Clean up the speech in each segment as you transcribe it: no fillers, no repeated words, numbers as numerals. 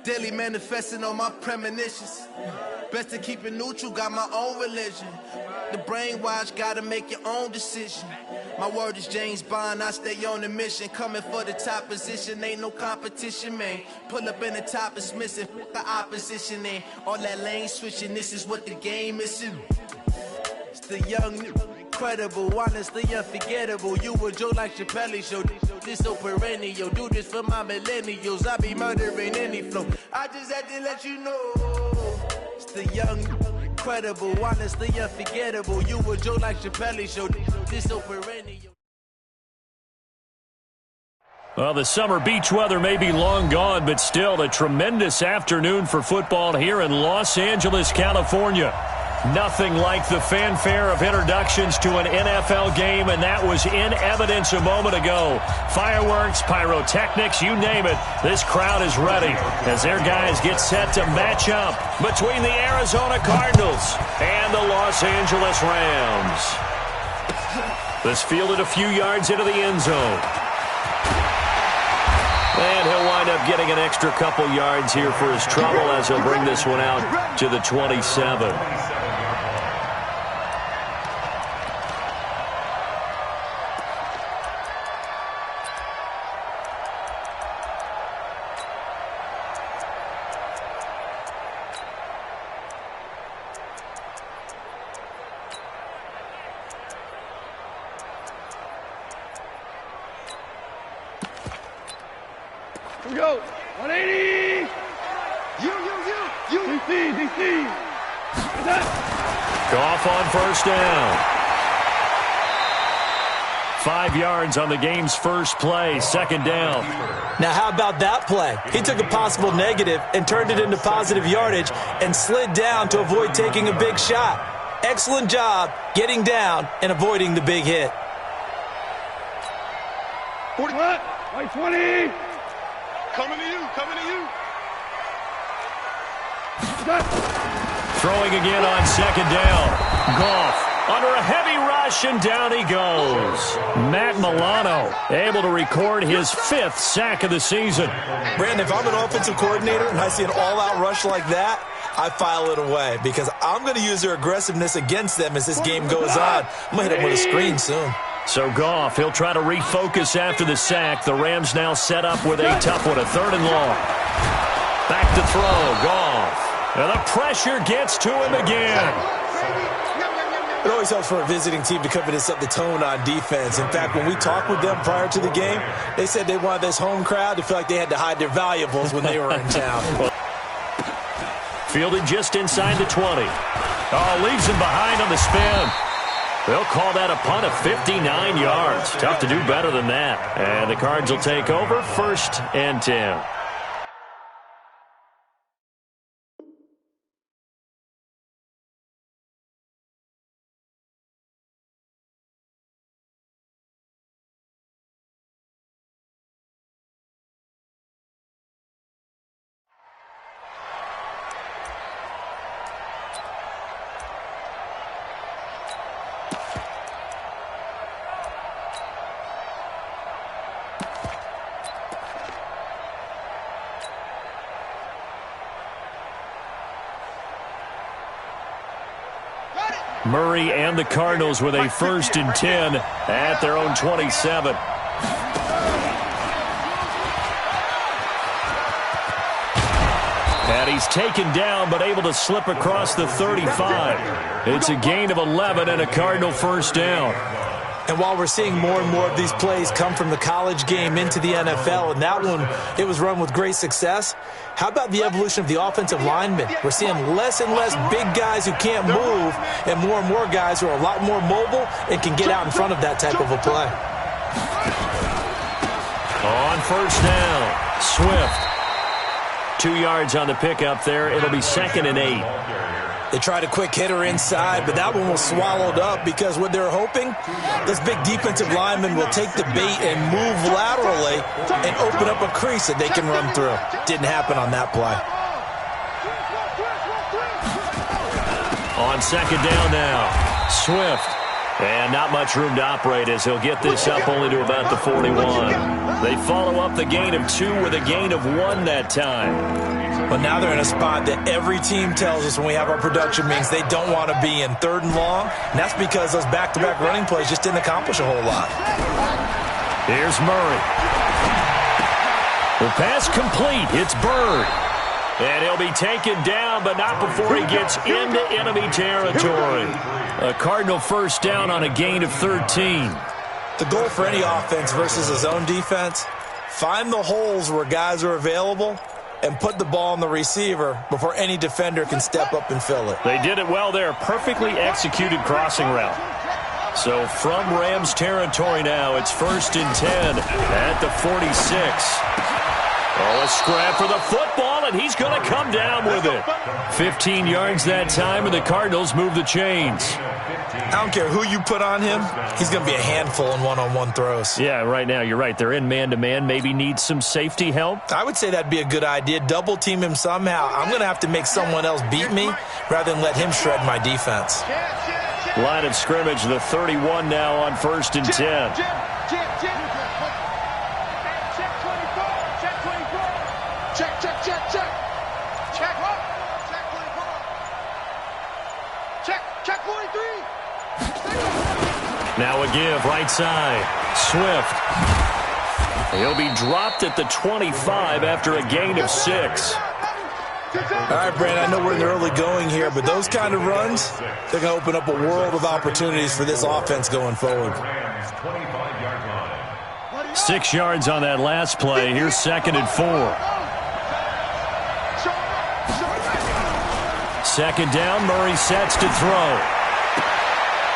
Daily manifesting on my premonitions. Best to keep it neutral, got my own religion. The brainwash, gotta make your own decision. My word is James Bond, I stay on the mission. Coming for the top position, ain't no competition, man. Pull up in the top, it's missing, the opposition in. All that lane switching, this is what the game is. It's the young, incredible, honestly unforgettable. You a joke like Chappelle show. This so perennial, do this for my millennials. I be murdering any flow. I just had to let you know. It's the young, incredible, honestly unforgettable. You a joke like Chappelle show. This so perennial. Well, the summer beach weather may be long gone, but still a tremendous afternoon for football here in Los Angeles, California. Nothing like the fanfare of introductions to an NFL game, and that was in evidence a moment ago. Fireworks, pyrotechnics, you name it. This crowd is ready as their guys get set to match up between the Arizona Cardinals and the Los Angeles Rams. This fielded a few yards into the end zone. And he'll wind up getting an extra couple yards here for his trouble as he'll bring this one out to the 27. Here we go. 180. You. DC. Goff on first down. 5 yards on the game's first play, second down. Now, how about that play? He took a possible negative and turned it into positive yardage and slid down to avoid taking a big shot. Excellent job getting down and avoiding the big hit. 40. White 20. Coming to you. Throwing again on second down. Goff under a heavy rush, and down he goes. Matt Milano able to record his 5th sack of the season. Brandon, if I'm an offensive coordinator and I see an all-out rush like that, I file it away because I'm going to use their aggressiveness against them as this game goes on. I'm going to hit them with a screen soon. So Goff, he'll try to refocus after the sack. The Rams now set up with a tough one, a 3rd and long. Back to throw, Goff. And the pressure gets to him again. It always helps for a visiting team to come in and set the tone on defense. In fact, when we talked with them prior to the game, they said they wanted this home crowd to feel like they had to hide their valuables when they were in town. Fielded just inside the 20. Oh, leaves him behind on the spin. They'll call that a punt of 59 yards. Tough to do better than that. And the Cards will take over 1st and 10. Murray and the Cardinals with a 1st and 10 at their own 27. And he's taken down but able to slip across the 35. It's a gain of 11 and a Cardinal 1st down. And while we're seeing more and more of these plays come from the college game into the NFL, and that one, it was run with great success, how about the evolution of the offensive linemen? We're seeing less and less big guys who can't move and more guys who are a lot more mobile and can get out in front of that type of a play. On first down, Swift. 2 yards on the pickup there. It'll be 2nd and 8. They tried a quick hitter inside, but that one was swallowed up because what they're hoping, this big defensive lineman will take the bait and move laterally and open up a crease that they can run through. Didn't happen on that play. On second down now, Swift And not much room to operate as he'll get this up only to about the 41. They follow up the gain of 2 with a gain of 1 that time. But now they're in a spot that every team tells us when we have our production meetings they don't want to be in, 3rd and long. And that's because those back-to-back running plays just didn't accomplish a whole lot. Here's Murray. The pass complete. It's Bird. And he'll be taken down, but not before he gets into enemy territory. A Cardinal first down on a gain of 13. The goal for any offense versus a zone defense, find the holes where guys are available and put the ball on the receiver before any defender can step up and fill it. They did it well there. Perfectly executed crossing route. So from Rams territory now, it's 1st and 10 at the 46. Oh, a scrap for the football, and he's going to come down with it. 15 yards that time, and the Cardinals move the chains. I don't care who you put on him, he's going to be a handful in one-on-one throws. Yeah, right now, you're right. They're in man-to-man. Maybe need some safety help. I would say that'd be a good idea. Double team him somehow. I'm going to have to make someone else beat me rather than let him shred my defense. Line of scrimmage, the 31 now on 1st and 10. Now a give, right side. Swift. He'll be dropped at the 25 after a gain of 6. All right, Brandon, I know we're in the early going here, but those kind of runs, they're going to open up a world of opportunities for this offense going forward. 6 yards on that last play. Here's 2nd and 4. 2nd down, Murray sets to throw.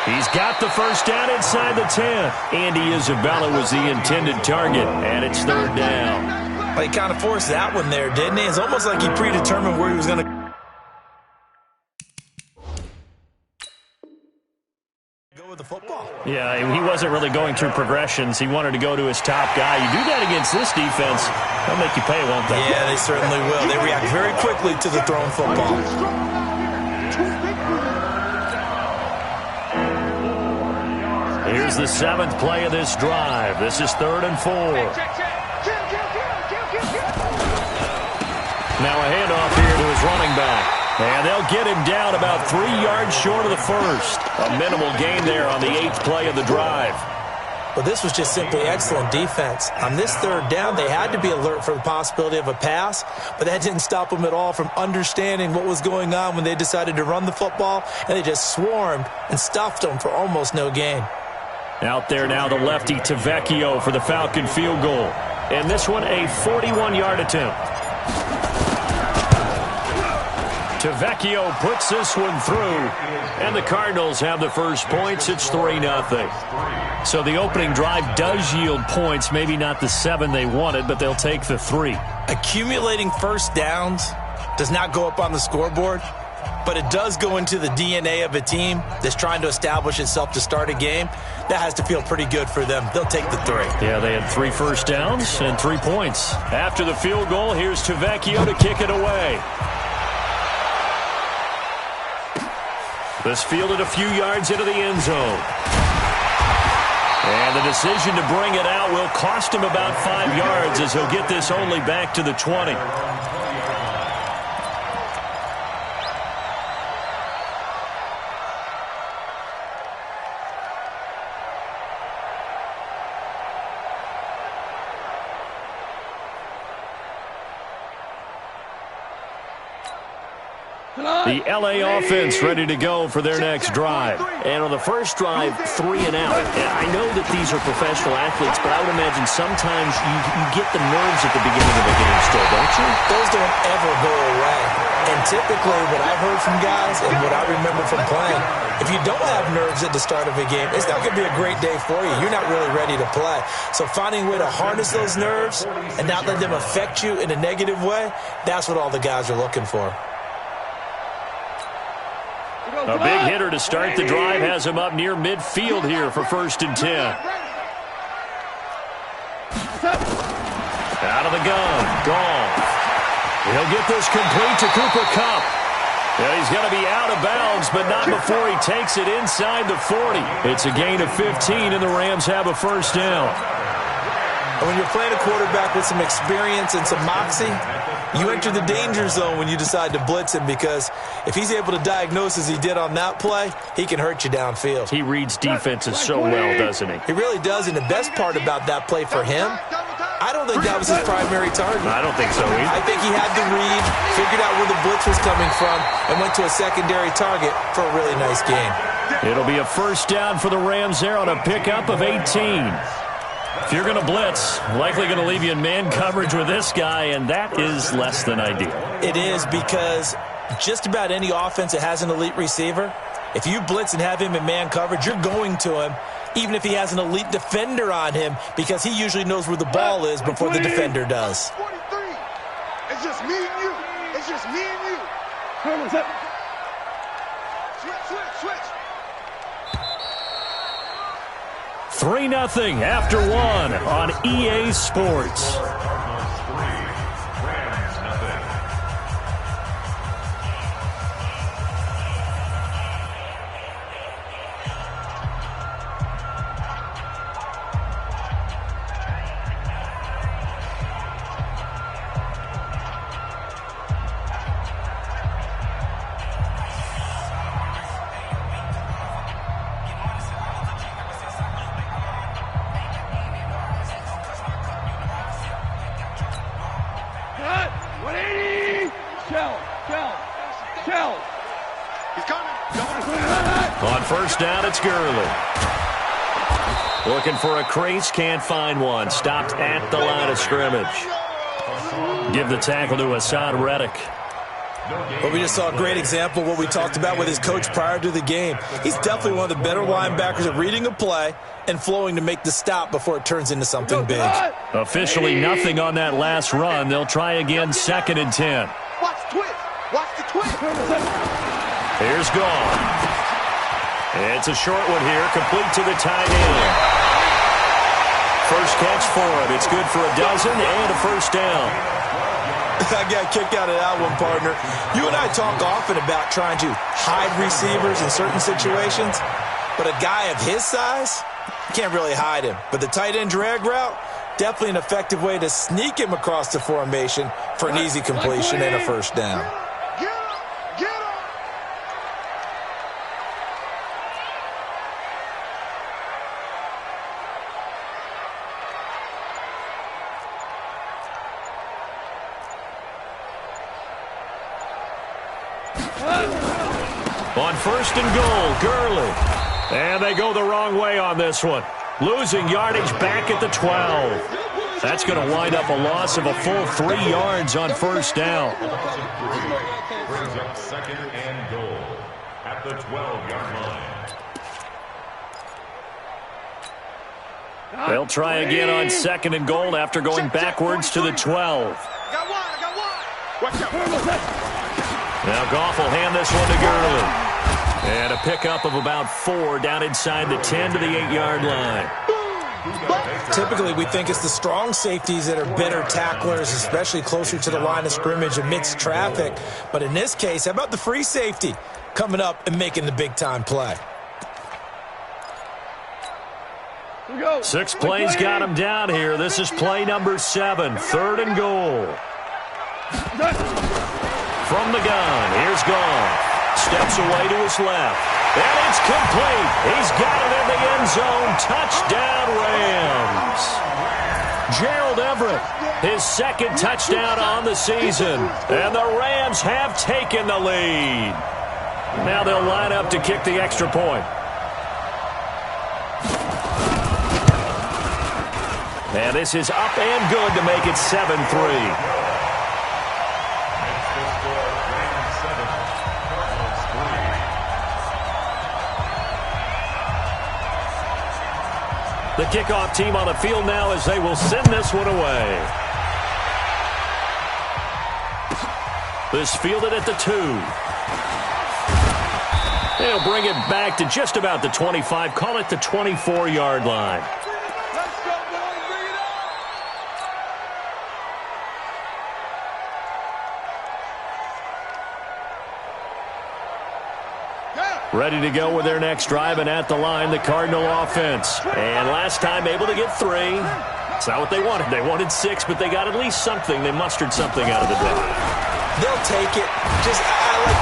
He's got the first down inside the 10. Andy Isabella was the intended target, and it's 3rd down. Well, he kind of forced that one there, didn't he? It's almost like he predetermined where he was going to go with the football. Yeah, he wasn't really going through progressions. He wanted to go to his top guy. You do that against this defense, they'll make you pay, won't they? Yeah, they certainly will. They react very quickly to the thrown football. Here's the 7th play of this drive. This is 3rd and 4. Now a handoff here to his running back. And they'll get him down about 3 yards short of the first. A minimal gain there on the 8th play of the drive. Well, this was just simply excellent defense. On this 3rd down, they had to be alert for the possibility of a pass, but that didn't stop them at all from understanding what was going on when they decided to run the football, and they just swarmed and stuffed them for almost no gain. Out there now, the lefty Tavecchio for the Falcon field goal. And this one, a 41-yard attempt. Tavecchio puts this one through, and the Cardinals have the first points. It's 3-0. So the opening drive does yield points, maybe not the 7 they wanted, but they'll take the 3. Accumulating first downs does not go up on the scoreboard, but it does go into the DNA of a team that's trying to establish itself to start a game. That has to feel pretty good for them. They'll take the 3. Yeah, they had 3 first downs and 3 points. After the field goal, here's Tavecchio to kick it away. This fielded a few yards into the end zone. And the decision to bring it out will cost him about 5 yards as he'll get this only back to the 20. The LA offense ready to go for their next drive. And on the first drive, 3 and out. I know that these are professional athletes, but I would imagine sometimes you get the nerves at the beginning of a game still, don't you? Those don't ever go away. And typically what I've heard from guys and what I remember from playing, if you don't have nerves at the start of a game, it's not going to be a great day for you. You're not really ready to play. So finding a way to harness those nerves and not let them affect you in a negative way, that's what all the guys are looking for. A big hitter to start the drive has him up near midfield here for 1st and 10. Out of the gun, Goff. He'll get this complete to Cooper Kupp. And he's going to be out of bounds, but not before he takes it inside the 40. It's a gain of 15, and the Rams have a first down. And when you're playing a quarterback with some experience and some moxie, you enter the danger zone when you decide to blitz him, because if he's able to diagnose as he did on that play, he can hurt you downfield. He reads defenses so well, doesn't he? He really does, and the best part about that play for him, I don't think that was his primary target. I don't think so either. I think he had the read, figured out where the blitz was coming from, and went to a secondary target for a really nice gain. It'll be a first down for the Rams there on a pickup of 18. If you're going to blitz, likely going to leave you in man coverage with this guy, and that is less than ideal. It is, because just about any offense that has an elite receiver, if you blitz and have him in man coverage, you're going to him, even if he has an elite defender on him, because he usually knows where the ball is before the defender does. 43. It's just me and you. It's just me and you. Switch. 3-0 after one on EA Sports. On first down, it's Gurley. Looking for a crease, can't find one. Stopped at the line of scrimmage. Give the tackle to Hassan Reddick. But we just saw a great example of what we talked about with his coach prior to the game. He's definitely one of the better linebackers at reading a play and flowing to make the stop before it turns into something big. Officially nothing on that last run. They'll try again, 2nd and 10. Watch the twist. Here's Gone. It's a short one here, complete to the tight end. First catch for him. It's good for a dozen and a first down. I got a kick out of that one, partner. You and I talk often about trying to hide receivers in certain situations, but a guy of his size, you can't really hide him. But the tight end drag route, definitely an effective way to sneak him across the formation for an easy completion and a first down. On first and goal, Gurley. And they go the wrong way on this one. Losing yardage back at the 12. That's going to wind up a loss of a full 3 yards on first down. Brings up 2nd and goal at the 12-yard line. They'll try again on 2nd and goal after going backwards to the 12. I got one. Watch out. Now Goff will hand this one to Gurley. And a pickup of about 4 down inside the 10 to the 8-yard line. Typically, we think it's the strong safeties that are better tacklers, especially closer to the line of scrimmage amidst traffic. But in this case, how about the free safety coming up and making the big-time play? 6 plays got him down here. This is play number 7, 3rd and goal. From the gun, here's Goff. Steps away to his left. And it's complete. He's got it in the end zone. Touchdown, Rams. Gerald Everett, his 2nd touchdown on the season. And the Rams have taken the lead. Now they'll line up to kick the extra point. And this is up and good to make it 7-3. The kickoff team on the field now as they will send this one away. This fielded at the 2. They'll bring it back to just about the 25. Call it the 24-yard line. Ready to go with their next drive, and at the line, the Cardinal offense. And last time able to get 3. It's not what they wanted. They wanted 6, but they got at least something. They mustered something out of the drive. They'll take it.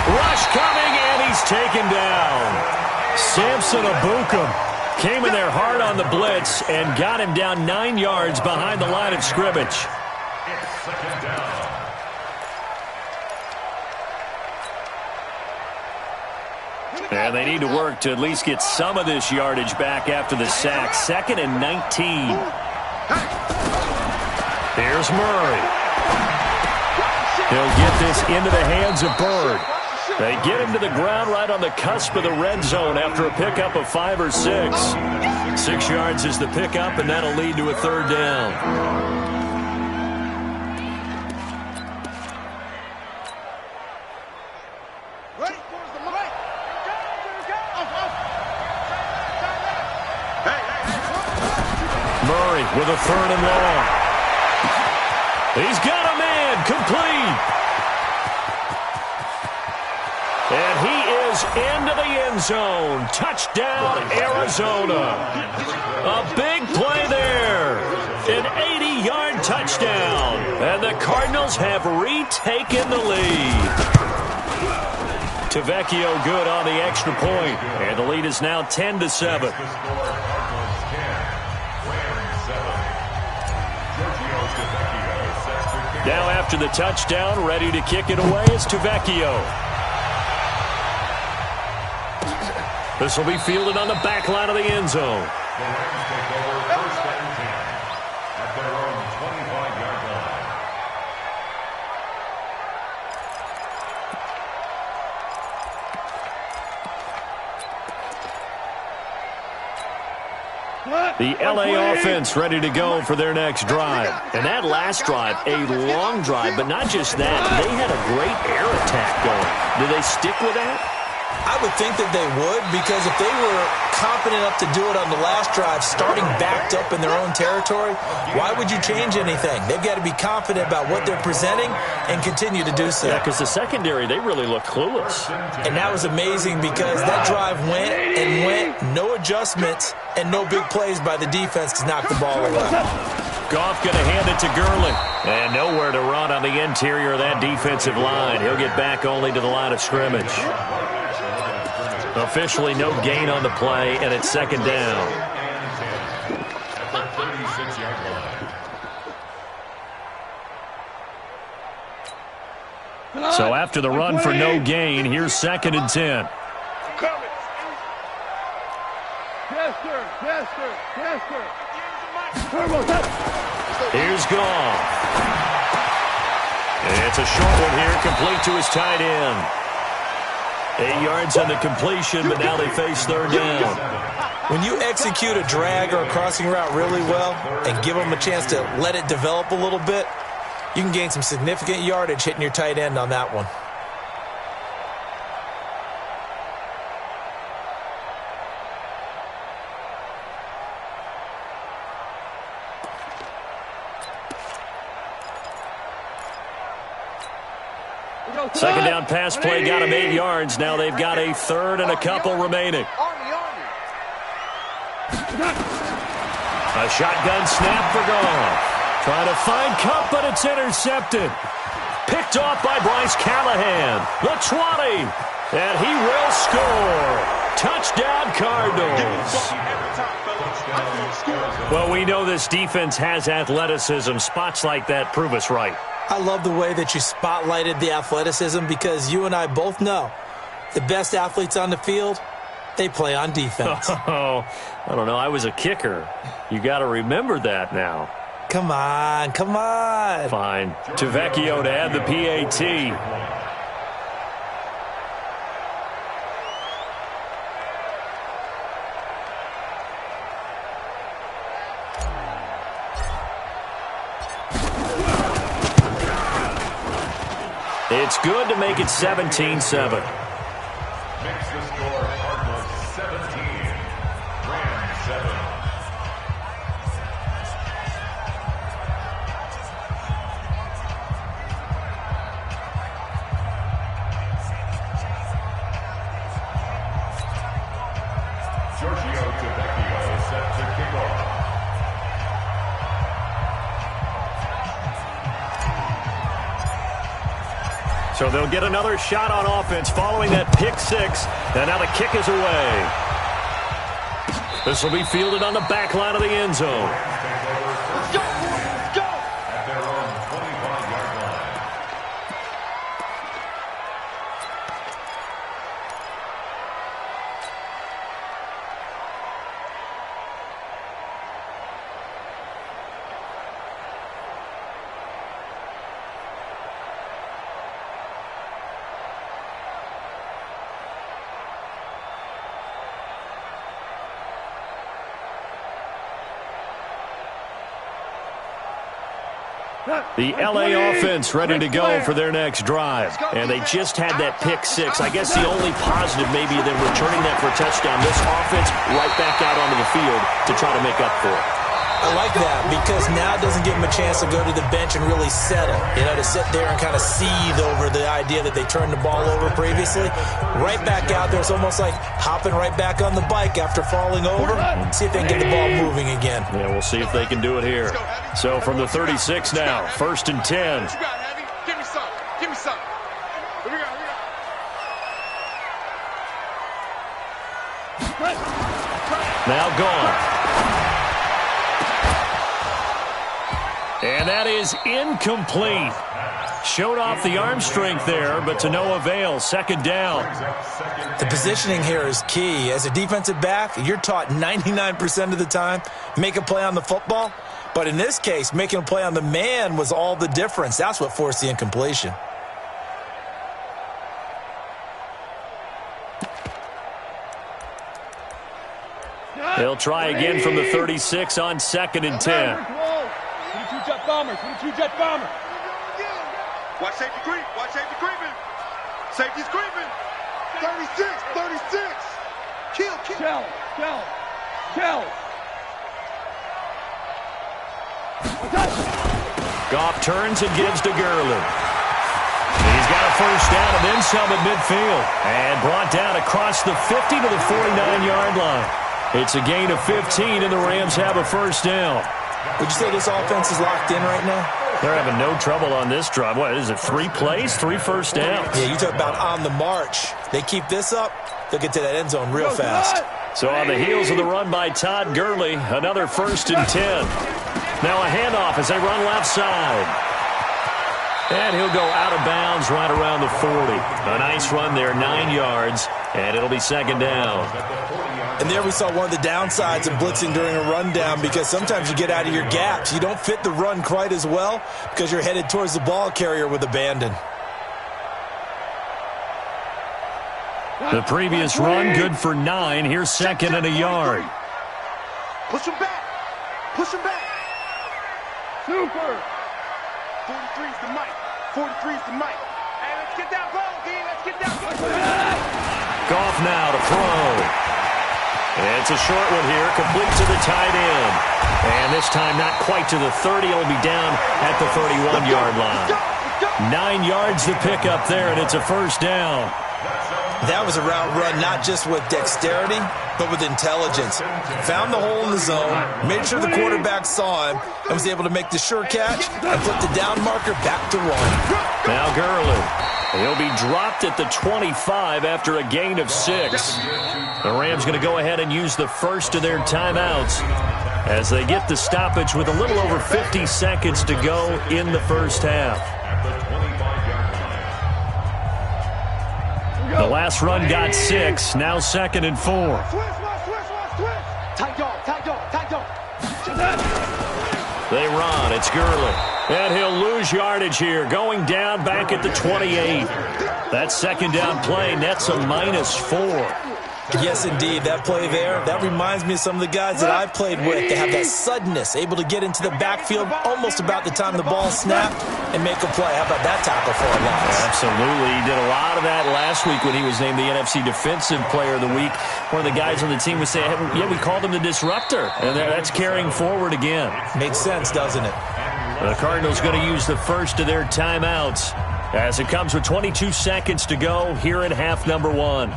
Rush coming, and he's taken down. Samson Abukum came in there hard on the blitz and got him down 9 yards behind the line of scrimmage. It's second down. And they need to work to at least get some of this yardage back after the sack. 2nd and 19. Here's Murray. He'll get this into the hands of Bird. They get him to the ground right on the cusp of the red zone after a pickup of 5 or 6. 6 yards is the pickup, and that'll lead to a 3rd down. Murray with a 3rd and long. He's got a man complete. And he is into the end zone. Touchdown, Arizona. A big play there. An 80-yard touchdown. And the Cardinals have retaken the lead. Tavecchio good on the extra point. And the lead is now 10-7. Now after the touchdown, ready to kick it away is Tavecchio. This will be fielded on the back line of the end zone. The Rams take over 1st and 10 at their own 25-yard line. The LA offense ready to go for their next drive. And that last drive, a long drive, but not just that. They had a great air attack going. Do they stick with that? I would think that they would, because if they were confident enough to do it on the last drive, starting backed up in their own territory, why would you change anything? They've got to be confident about what they're presenting and continue to do so. Yeah, because the secondary, they really look clueless. And that was amazing because that drive went and went, no adjustments, and no big plays by the defense to knock the ball away. Goff going to hand it to Gurley. And nowhere to run on the interior of that defensive line. He'll get back only to the line of scrimmage. Officially no gain on the play, and it's 2nd down. So after the run for no gain, here's 2nd and 10. Here's Goff. It's a short one here, complete to his tight end. 8 yards on the completion, but now they face 3rd down. When you execute a drag or a crossing route really well and give them a chance to let it develop a little bit, you can gain some significant yardage hitting your tight end on that one. Second down pass play got him 8 yards. Now they've got a 3rd and a couple remaining. A shotgun snap for Goff. Trying to find Cup, but it's intercepted. Picked off by Bryce Callahan. The 20. And he will score. Touchdown, Cardinals. Well, we know this defense has athleticism. Spots like that prove us right. I love the way that you spotlighted the athleticism, because you and I both know the best athletes on the field, they play on defense. Oh, I don't know. I was a kicker. You got to remember that now. Come on, come on. Fine. Tavecchio to add the PAT. It's good to make it 17-7. Makes the score Cardinals 17, Rams 7. So they'll get another shot on offense following that pick six. And now the kick is away. This will be fielded on the back line of the end zone. Let's go. Let's go. At their own 25-yard line. The LA offense ready to go for their next drive. And they just had that pick six. I guess the only positive maybe them returning that for a touchdown. This offense right back out onto the field to try to make up for it. I like that because now it doesn't give them a chance to go to the bench and really settle. To sit there and kind of seethe over the idea that they turned the ball over previously. Right back out there. It's almost like hopping right back on the bike after falling over. See if they can get the ball moving again. Yeah, we'll see if they can do it here. So from the 36 now, 1st and 10. What you got, Heavy? Give me some. Give me some. What we got? Now gone. And that is incomplete. Showed off the arm strength there, but to no avail. 2nd down. The positioning here is key. As a defensive back, you're taught 99% of the time, make a play on the football. But in this case, making a play on the man was all the difference. That's what forced the incompletion. They'll try again from the 36 on 2nd and 10. 22 jet bombers. 22 jet bombers. Watch safety creep. Watch safety creeping. Safety's creeping. 36. 36. Kill. Goff turns and gives to Gurley. He's got a 1st down and then some at midfield. And brought down across the 50 to the 49-yard line. It's a gain of 15, and the Rams have a 1st down. Would you say this offense is locked in right now? They're having no trouble on this drive. What is it, 3 plays, 3 first downs? Yeah, you talk about on the march. They keep this up, they'll get to that end zone real fast. So on the heels of the run by Todd Gurley, another 1st and 10. Now a handoff as they run left side. And he'll go out of bounds right around the 40. A nice run there, 9 yards, and it'll be 2nd down. And there we saw one of the downsides of blitzing during a rundown because sometimes you get out of your gaps. You don't fit the run quite as well because you're headed towards the ball carrier with abandon. The previous run, good for 9. Here's 2nd and a yard. Push him back. Push him back. Super. 43's the mic. 43's the mic. Hey, let's get that ball, D. Let's get that ball. Goff now to throw. It's a short one here, complete to the tight end. And this time not quite to the 30. It'll be down at the 31-yard line. 9 yards to pick up there, and it's a 1st down. That was a route run not just with dexterity, but with intelligence. Found the hole in the zone, made sure the quarterback saw him, and was able to make the sure catch and put the down marker back to 1. Now Gurley. He'll be dropped at the 25 after a gain of 6. The Rams going to go ahead and use the first of their timeouts as they get the stoppage with a little over 50 seconds to go in the 1st half. The last run got 6, now 2nd and 4. They run, it's Gurley. And he'll lose yardage here, going down back at the 28. That 2nd down play nets a -4. Yes, indeed. That play there, that reminds me of some of the guys that I've played with. They have that suddenness, able to get into the backfield almost about the time the ball snapped and make a play. How about that tackle for a loss? Absolutely. He did a lot of that last week when he was named the NFC Defensive Player of the Week. One of the guys on the team was saying, yeah, we called him the disruptor. And that's carrying forward again. Makes sense, doesn't it? The Cardinals going to use the first of their timeouts as it comes with 22 seconds to go here in half number 1.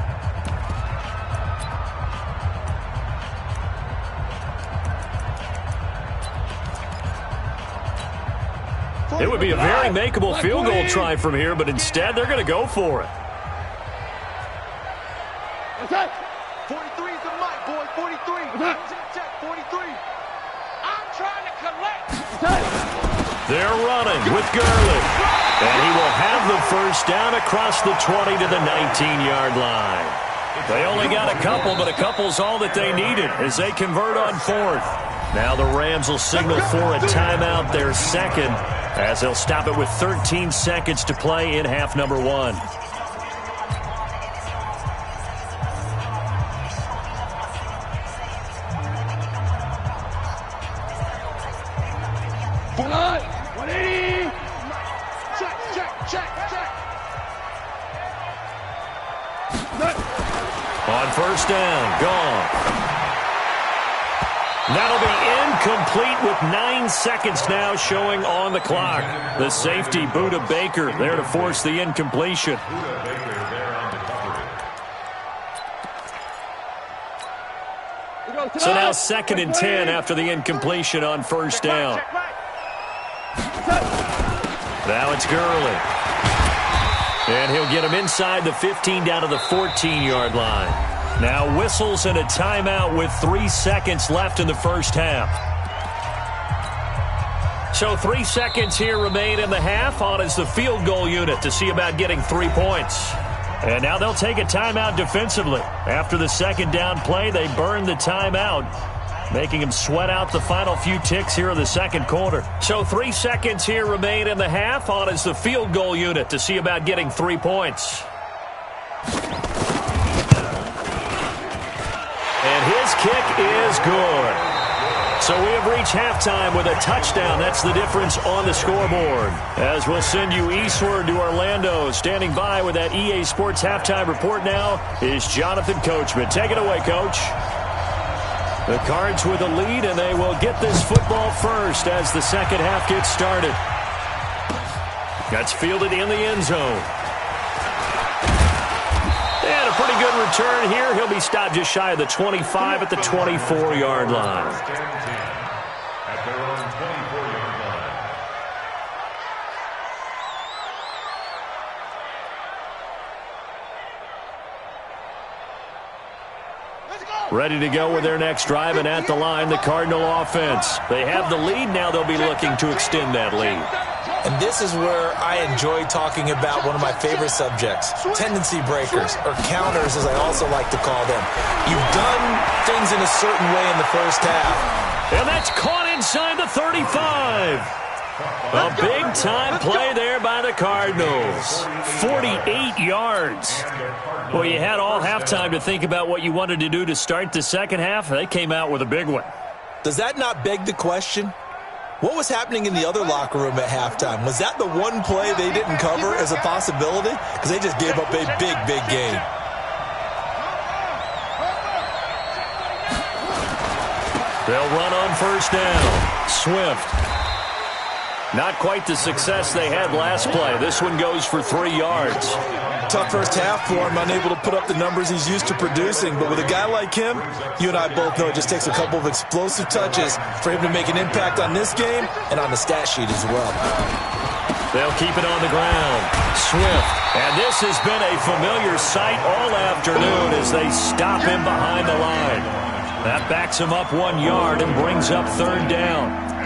It would be a very makeable field goal try from here, but instead they're going to go for it. 43 is the mic, boy. 43. Check, 43. I'm trying to collect. They're running with Gurley. And he will have the first down across the 20 to the 19-yard line. They only got a couple, but a couple's all that they needed as they convert on fourth. Now the Rams will signal for a timeout, their second, as they'll stop it with 13 seconds to play in half number one. Full on. 180. Check. On first down, gone. That'll be incomplete with 9 seconds now showing on the clock. The safety, Buda Baker, there to force the incompletion. So now 2nd and 10 after the incompletion on first down. Now it's Gurley. And he'll get him inside the 15 down to the 14-yard line. Now whistles and a timeout with 3 seconds left in the first half. So 3 seconds here remain in the half. On is the field goal unit to see about getting 3 points. And now they'll take a timeout defensively. After the second down play, they burn the timeout, making him sweat out the final few ticks here in the second quarter. So 3 seconds here remain in the half. On is the field goal unit to see about getting 3 points. And his kick is good. So we have reached halftime with a touchdown. That's the difference on the scoreboard. As we'll send you eastward to Orlando. Standing by with that EA Sports halftime report now is Jonathan Coachman. Take it away, Coach. The Cards with a lead, and they will get this football first as the second half gets started. That's fielded in the end zone. And a pretty good return here. He'll be stopped just shy of the 25 at the 24-yard line. At their own 24-yard line. Ready to go with their next drive, and at the line, the Cardinal offense. They have the lead. Now they'll be looking to extend that lead. And this is where I enjoy talking about one of my favorite subjects, tendency breakers, or counters as I also like to call them. You've done things in a certain way in the first half. And that's caught inside the 35. A big-time play there by the Cardinals. 48 yards. Well, you had all halftime to think about what you wanted to do to start the second half. They came out with a big one. Does that not beg the question? What was happening in the other locker room at halftime? Was that the one play they didn't cover as a possibility? Because they just gave up a big, big game. They'll run on first down. Swift. Not quite the success they had last play. This one goes for 3 yards. Tough first half for him, unable to put up the numbers he's used to producing. But with a guy like him, you and I both know it just takes a couple of explosive touches for him to make an impact on this game and on the stat sheet as well. They'll keep it on the ground. Swift. And this has been a familiar sight all afternoon as they stop him behind the line. That backs him up 1 yard and brings up third down.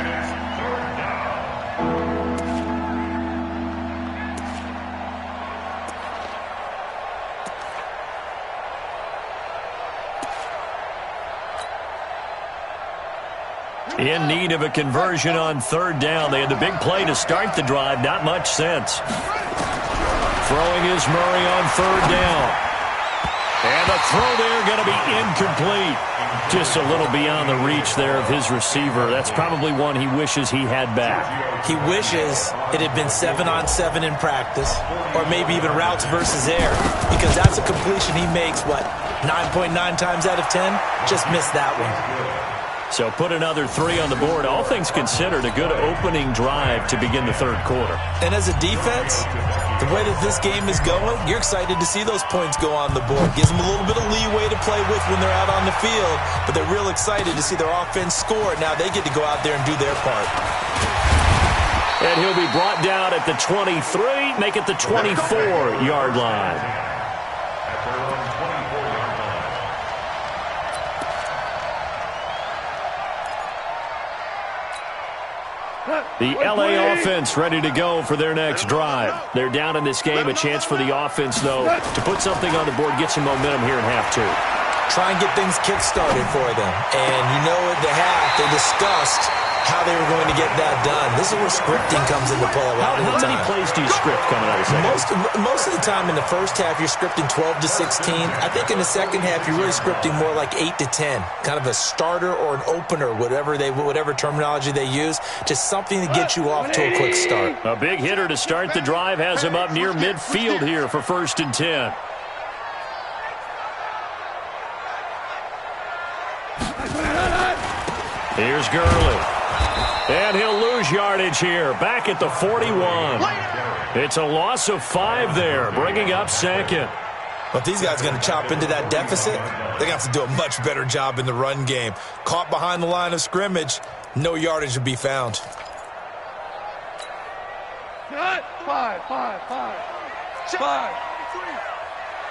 In need of a conversion on third down. They had the big play to start the drive. Not much sense. Throwing is Murray on third down. And the throw there going to be incomplete. Just a little beyond the reach there of his receiver. That's probably one he wishes he had back. He wishes it had been 7-on-7 in practice, or maybe even routes versus air, because that's a completion he makes, what, 9.9 times out of 10? Just missed that one. So put another 3 on the board. All things considered, a good opening drive to begin the third quarter. And as a defense, the way that this game is going, you're excited to see those points go on the board. Gives them a little bit of leeway to play with when they're out on the field, but they're real excited to see their offense score. Now they get to go out there and do their part. And he'll be brought down at the 23, make it the 24-yard line. At their own 24-yard line. The LA offense ready to go for their next drive. They're down in this game. A chance for the offense, though, to put something on the board, get some momentum here in half two. Try and get things kick-started for them. And you know at the half, they discussed how they were going to get that done. This is where scripting comes into play a lot of the time. How many plays do you script coming out of the second? Most of the time in the first half, you're scripting 12 to 16. I think in the second half, you're really scripting more like 8 to 10. Kind of a starter or an opener, whatever terminology they use. Just something to get you off to a quick start. A big hitter to start the drive has him up near midfield here for 1st and 10. Here's Gurley. And he'll lose yardage here, back at the 41. It's a loss of 5 there, bringing up 2nd. But these guys are going to chop into that deficit. They're going to have to do a much better job in the run game. Caught behind the line of scrimmage, no yardage to be found. 5.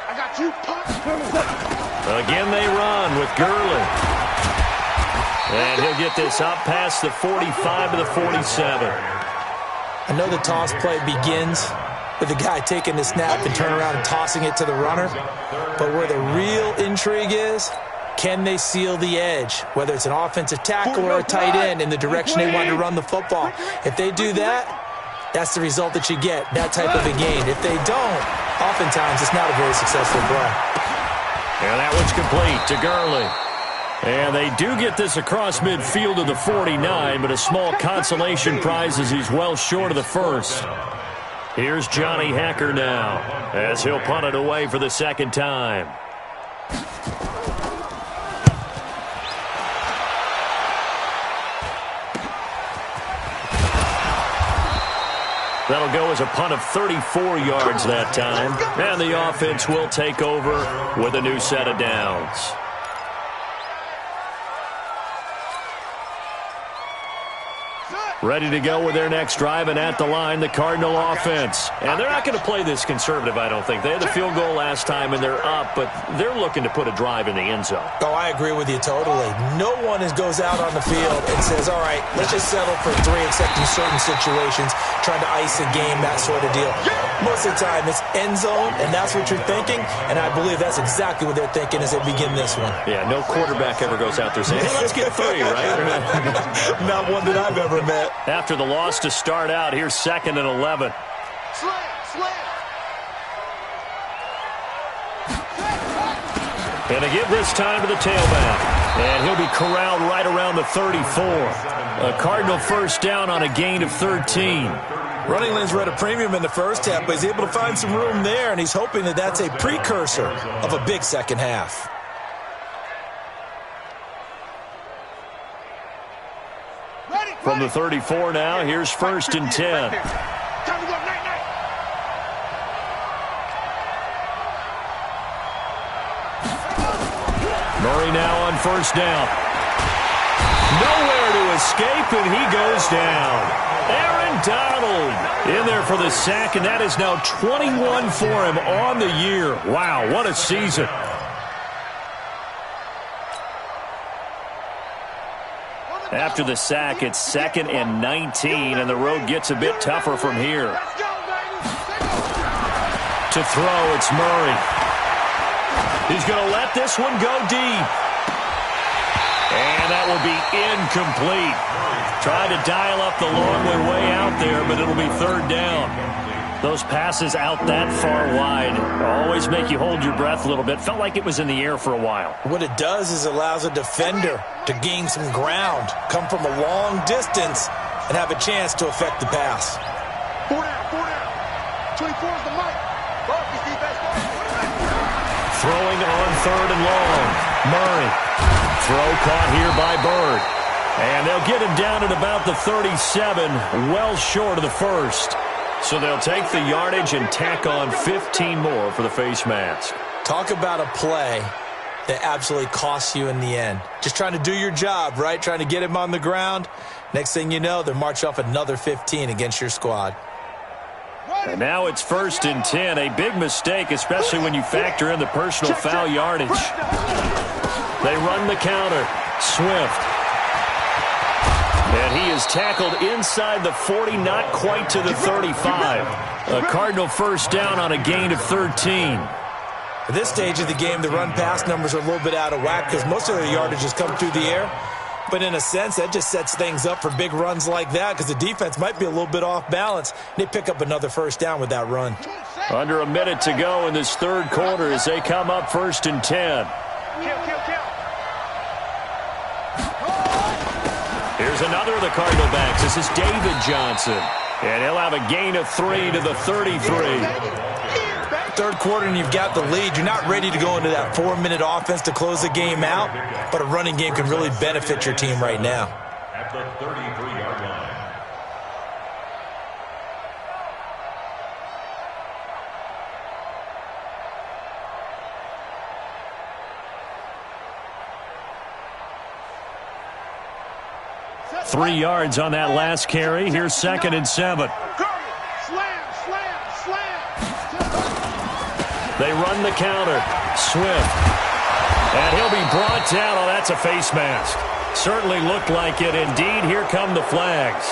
I got you. Again, they run with Gurley. And he'll get this up past the 45 to the 47. I know the toss play begins with the guy taking the snap and turn around and tossing it to the runner. But where the real intrigue is, can they seal the edge? Whether it's an offensive tackle or a tight end in the direction they want to run the football. If they do that, that's the result that you get, that type of a gain. If they don't, oftentimes it's not a very successful play. And that one's complete to Gurley. And they do get this across midfield to the 49, but a small consolation prize as he's well short of the first. Here's Johnny Hacker now as he'll punt it away for the 2nd time. That'll go as a punt of 34 yards that time. And the offense will take over with a new set of downs. Ready to go with their next drive, and at the line, the Cardinal offense. And they're not going to play this conservative, I don't think. They had the field goal last time, and they're up, but they're looking to put a drive in the end zone. Oh, I agree with you totally. No one goes out on the field and says, all right, let's just settle for 3, except in certain situations, trying to ice a game, that sort of deal. Most of the time, it's end zone, and that's what you're thinking, and I believe that's exactly what they're thinking as they begin this one. Yeah, no quarterback ever goes out there saying, hey, let's get 3, right? Not one that I've ever met. After the loss to start out, here's 2nd and 11. And to give this time to the tailback. And he'll be corralled right around the 34. A Cardinal first down on a gain of 13. Running lanes were at a premium in the first half, but he's able to find some room there, and he's hoping that that's a precursor of a big second half. From the 34 now, here's 1st and 10. Murray now on 1st down. Nowhere to escape, and he goes down. Aaron Donald in there for the sack, and that is now 21 for him on the year. Wow, what a season. After the sack, it's 2nd and 19, and the road gets a bit tougher from here. To throw, it's Murray. He's going to let this one go deep. And that will be incomplete. Tried to dial up the long way out there, but it'll be 3rd down. Those passes out that far wide always make you hold your breath a little bit. Felt like it was in the air for a while. What it does is it allows a defender to gain some ground, come from a long distance, and have a chance to affect the pass. 4 down. 24 is the mic. Throwing on 3rd and long. Murray. Throw caught here by Bird. And they'll get him down at about the 37, well short of the first. So they'll take the yardage and tack on 15 more for the face mask. Talk about a play that absolutely costs you in the end. Just trying to do your job, right? Trying to get him on the ground. Next thing you know, they're marching off another 15 against your squad. And now it's 1st and 10. A big mistake, especially when you factor in the personal foul yardage. They run the counter. Swift. And he is tackled inside the 40, not quite to the 35. A Cardinal first down on a gain of 13. At this stage of the game, the run-pass numbers are a little bit out of whack because most of their yardage has come through the air. But in a sense, that just sets things up for big runs like that because the defense might be a little bit off balance. They pick up another first down with that run. Under a minute to go in this third quarter as they come up 1st and 10. Here's another of the Cardinal backs. This is David Johnson. And he'll have a gain of 3 to the 33. Third quarter and you've got the lead. You're not ready to go into that 4-minute offense to close the game out, but a running game can really benefit your team right now. At the 33-yard line. Three yards on that last carry. Here's 2nd and 7. They run the counter. Swift. And he'll be brought down. Oh, that's a face mask. Certainly looked like it. Indeed, here come the flags.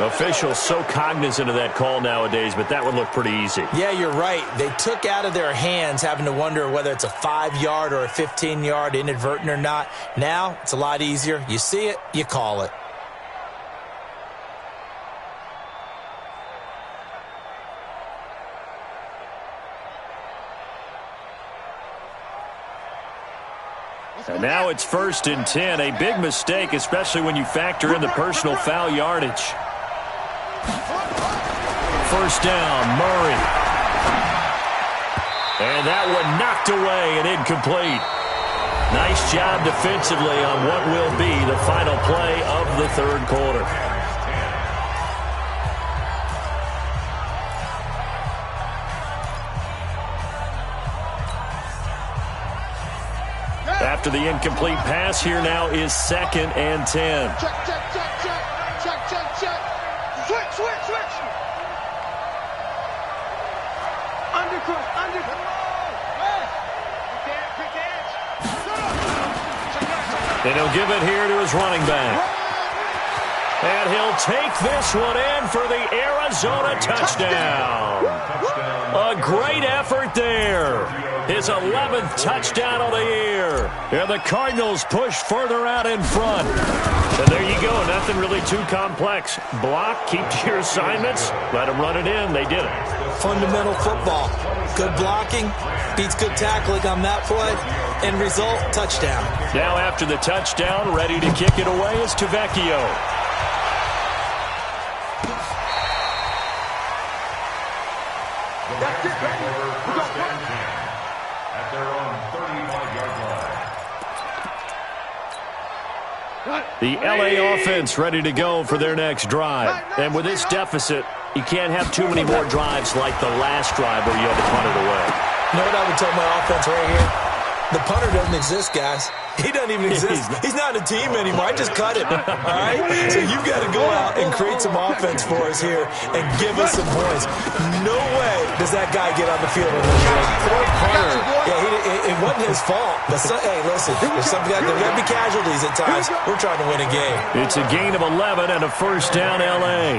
Officials so cognizant of that call nowadays, but that would look pretty easy. Yeah, you're right. They took out of their hands having to wonder whether it's a 5-yard or a 15-yard inadvertent or not. Now, it's a lot easier. You see it, you call it. And now it's 1st and 10. A big mistake, especially when you factor in the personal foul yardage. First down, Murray. And that one knocked away and incomplete. Nice job defensively on what will be the final play of the third quarter. After the incomplete pass, here now is 2nd and 10. Check. Switch. Undercook. Quick edge. And he'll give it here to his running back. And he'll take this one in for the Arizona touchdown. A great effort there. His 11th touchdown of the year. And the Cardinals push further out in front. And there you go. Nothing really too complex. Block, keep to your assignments, let them run it in. They did it. Fundamental football. Good blocking beats good tackling on that play. End result, touchdown. Now after the touchdown, ready to kick it away is Tavecchio. That's it, baby. We're going to At their own 35-yard line. The LA offense ready to go for their next drive. And with this deficit, you can't have too many more drives like the last drive where you had to punt it away. You know what I would tell my offense right here? The punter doesn't exist, guys. He doesn't even exist. He's not a team anymore. I just cut him. All right? So you've got to go out and create some offense for us here and give us some points. No way does that guy get on the field on this drive. Poor punter. Yeah, it wasn't his fault. But hey, listen, there's some guys, there may be casualties at times. We're trying to win a game. It's a gain of 11 and a first down, L.A.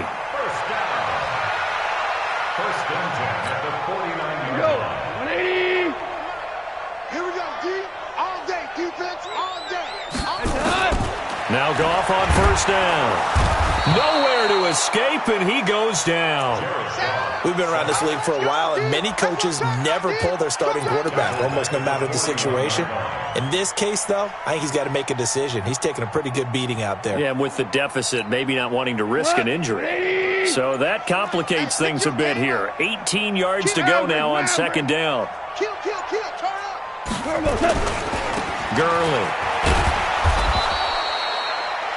First and 10 at the 49-yard line. 180. Here we go, D. All day, defense, all day. Now Goff on first down. Nowhere to escape, and he goes down. We've been around this league for a while, and many coaches never pull their starting quarterback, almost no matter the situation. In this case, though, I think he's got to make a decision. He's taking a pretty good beating out there. Yeah, and with the deficit, maybe not wanting to risk an injury. So that complicates things a bit here. 18 yards to go now on second down. Kill, turn up. Gurley.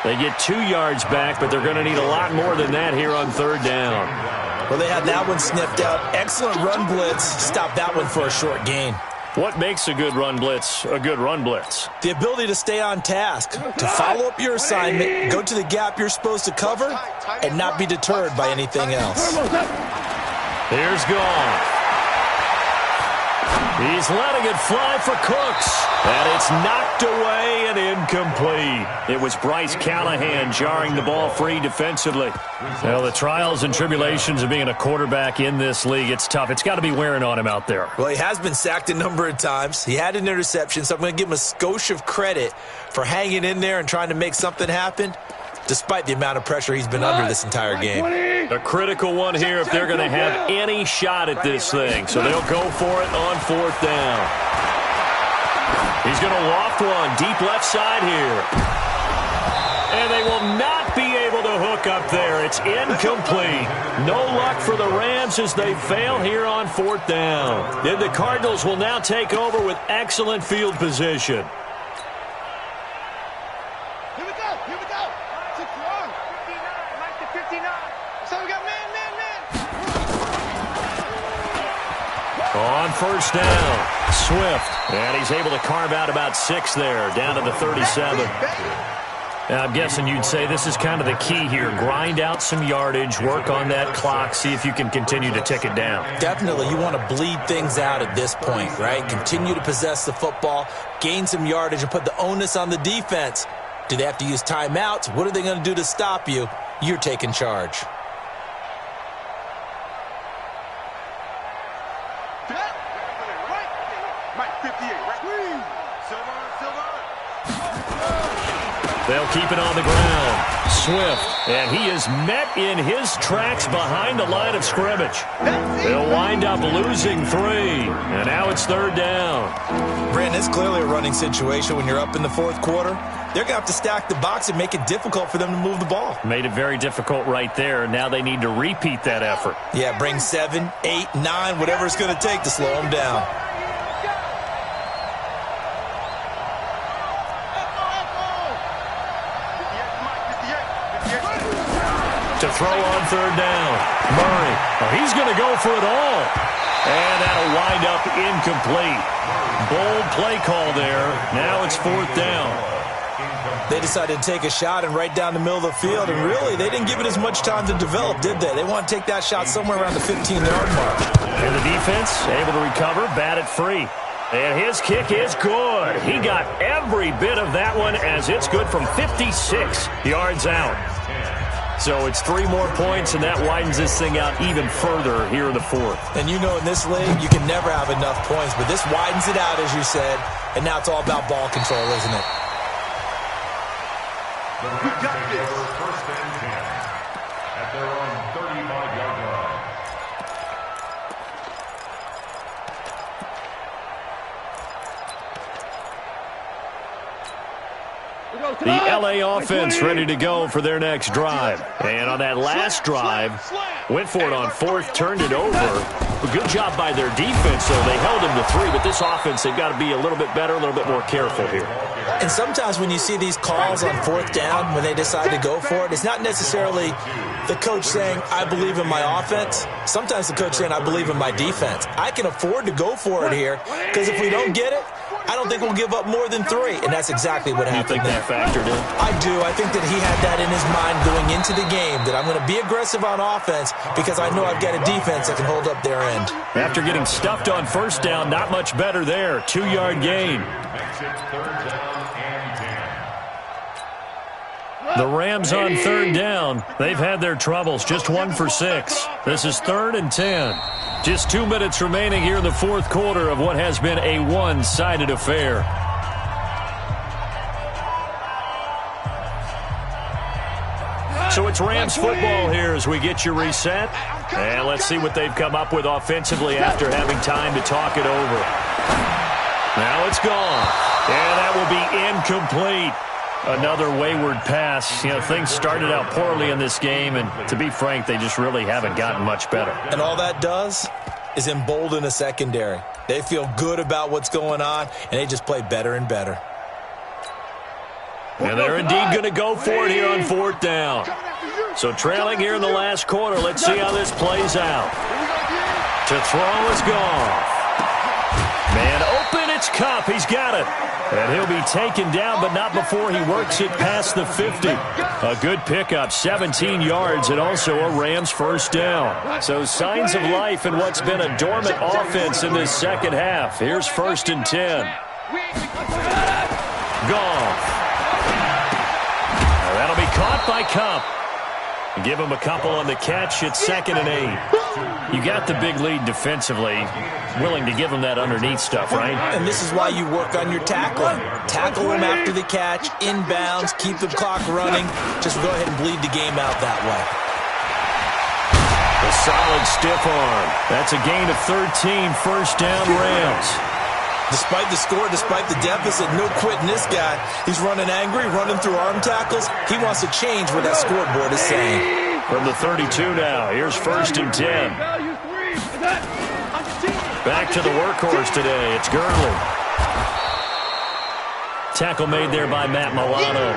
They get 2 yards back, but they're going to need a lot more than that here on third down. Well, they had that one sniffed out. Excellent run blitz. Stop that one for a short gain. What makes a good run blitz a good run blitz? The ability to stay on task, to follow up your assignment, go to the gap you're supposed to cover, and not be deterred by anything else. Here's Goff. He's letting it fly for Cooks. And it's knocked away and incomplete. It was Bryce Callahan jarring the ball free defensively. Well, the trials and tribulations of being a quarterback in this league, it's tough. It's got to be wearing on him out there. Well, he has been sacked a number of times. He had an interception, so I'm going to give him a skosh of credit for hanging in there and trying to make something happen, despite the amount of pressure he's been under this entire game. A critical one here if they're going to have any shot at this thing. So they'll go for it on 4th down. He's going to loft one deep left side here. And they will not be able to hook up there. It's incomplete. No luck for the Rams as they fail here on 4th down. And the Cardinals will now take over with excellent field position. Here we go. 61. 59. Mike to 59. So we got man. On 1st down, Swift. And he's able to carve out about 6 there, down to the 37. Now, I'm guessing you'd say this is kind of the key here. Grind out some yardage, work on that clock, see if you can continue to tick it down. Definitely, you want to bleed things out at this point, right? Continue to possess the football, gain some yardage, and put the onus on the defense. Do they have to use timeouts? What are they going to do to stop you? You're taking charge. They'll keep it on the ground. Swift, and he is met in his tracks behind the line of scrimmage. They'll wind up losing 3, and now it's 3rd down. Brandon, it's clearly a running situation when you're up in the 4th quarter. They're going to have to stack the box and make it difficult for them to move the ball. Made it very difficult right there. Now they need to repeat that effort. Yeah, bring 7, 8, 9, whatever it's going to take to slow them down. To throw on 3rd down. Murray. Oh, he's going to go for it all. And that'll wind up incomplete. Bold play call there. Now it's 4th down. They decided to take a shot and right down the middle of the field, and really, they didn't give it as much time to develop, did they? They want to take that shot somewhere around the 15-yard mark. And the defense able to recover, bat it free. And his kick is good. He got every bit of that one as it's good from 56 yards out. So it's 3 more points, and that widens this thing out even further here in the 4th. And you know in this league, you can never have enough points, but this widens it out, as you said, and now it's all about ball control, isn't it? We got this. 1st and 10 at their own 35-yard line. The LA offense ready to go for their next drive. And on that last drive, went for it on 4th, turned it over. A good job by their defense, though. They held him to 3, but this offense, they've got to be a little bit better, a little bit more careful here. And sometimes when you see these calls on 4th down, when they decide to go for it, it's not necessarily the coach saying, I believe in my offense. Sometimes the coach saying, I believe in my defense. I can afford to go for it here, because if we don't get it, I don't think we'll give up more than 3, and that's exactly what happened there. You think that factored in? I do. I think that he had that in his mind going into the game, that I'm going to be aggressive on offense because I know I've got a defense that can hold up their end. After getting stuffed on 1st down, not much better there. 2-yard gain. The Rams on 3rd down. They've had their troubles. Just 1 for 6. This is 3rd and 10. Just 2 minutes remaining here in the 4th quarter of what has been a one-sided affair. So it's Rams football here as we get you reset. And let's see what they've come up with offensively after having time to talk it over. Now it's gone. And that will be incomplete. Another wayward pass. You know, things started out poorly in this game, and to be frank, they just really haven't gotten much better. And all that does is embolden a secondary. They feel good about what's going on, and they just play better and better. And they're indeed going to go for it here on 4th down. So trailing here in the last quarter, let's see how this plays out. To throw is Goff. Man open That's Cup. He's got it. And he'll be taken down, but not before he works it past the 50. A good pickup, 17 yards, and also a Rams first down. So signs of life in what's been a dormant offense in this second half. Here's 1st and 10. Goff. That'll be caught by Cup. Give him a couple on the catch. It's 2nd and 8. You got the big lead defensively. Willing to give him that underneath stuff, right? And this is why you work on your tackling. Tackle him after the catch, inbounds, keep the clock running. Just go ahead and bleed the game out that way. A solid stiff arm. That's a gain of 13, first down Rams. Despite the score, despite the deficit, no quitting this guy. He's running angry, running through arm tackles. He wants to change what that scoreboard is saying. From the 32 now, here's 1st and 10. Back to the workhorse today. It's Gurley. Tackle made there by Matt Milano.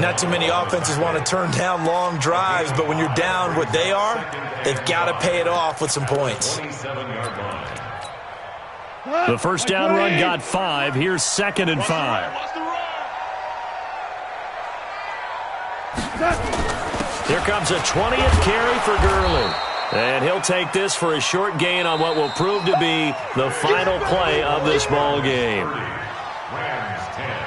Not too many offenses want to turn down long drives, but when you're down what they are, they've got to pay it off with some points. The first down run got 5. Here's 2nd and 5. Here comes a 20th carry for Gurley. And he'll take this for a short gain on what will prove to be the final play of this ball game. Rams 10,